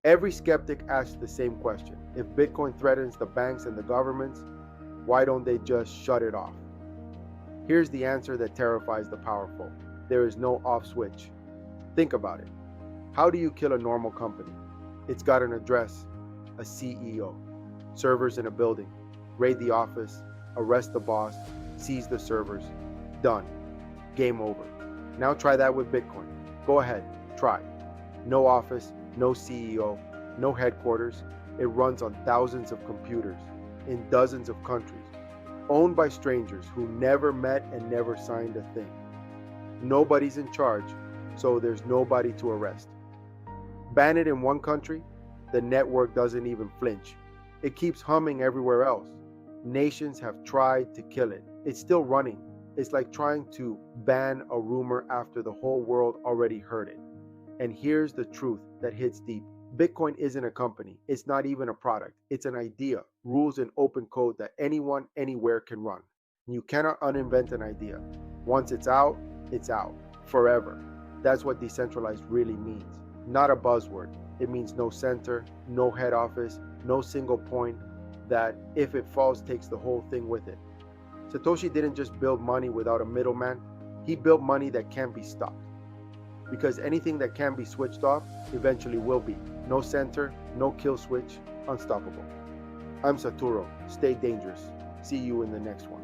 Every skeptic asks the same question. If Bitcoin threatens the banks and the governments, why don't they just shut it off? Here's the answer that terrifies the powerful. There is no off switch. Think about it. How do you kill a normal company? It's got an address, a CEO, servers in a building, raid the office, arrest the boss, seize the servers. Done. Game over. Now try that with Bitcoin. Go ahead, try. No office, no CEO, no headquarters. It runs on thousands of computers in dozens of countries, owned by strangers who never met and never signed a thing. Nobody's in charge, so there's nobody to arrest. Ban it in one country, the network doesn't even flinch. It keeps humming everywhere else. Nations have tried to kill it. It's still running. It's like trying to ban a rumor after the whole world already heard it. And here's the truth that hits deep. Bitcoin isn't a company. It's not even a product. It's an idea, rules and open code that anyone, anywhere can run. You cannot uninvent an idea. Once it's out, forever. That's what decentralized really means. Not a buzzword. It means no center, no head office, no single point that, if it falls, takes the whole thing with it. Satoshi didn't just build money without a middleman. He built money that can't be stopped. Because anything that can be switched off eventually will be. No center, no kill switch, unstoppable. I'm Saturo. Stay dangerous. See you in the next one.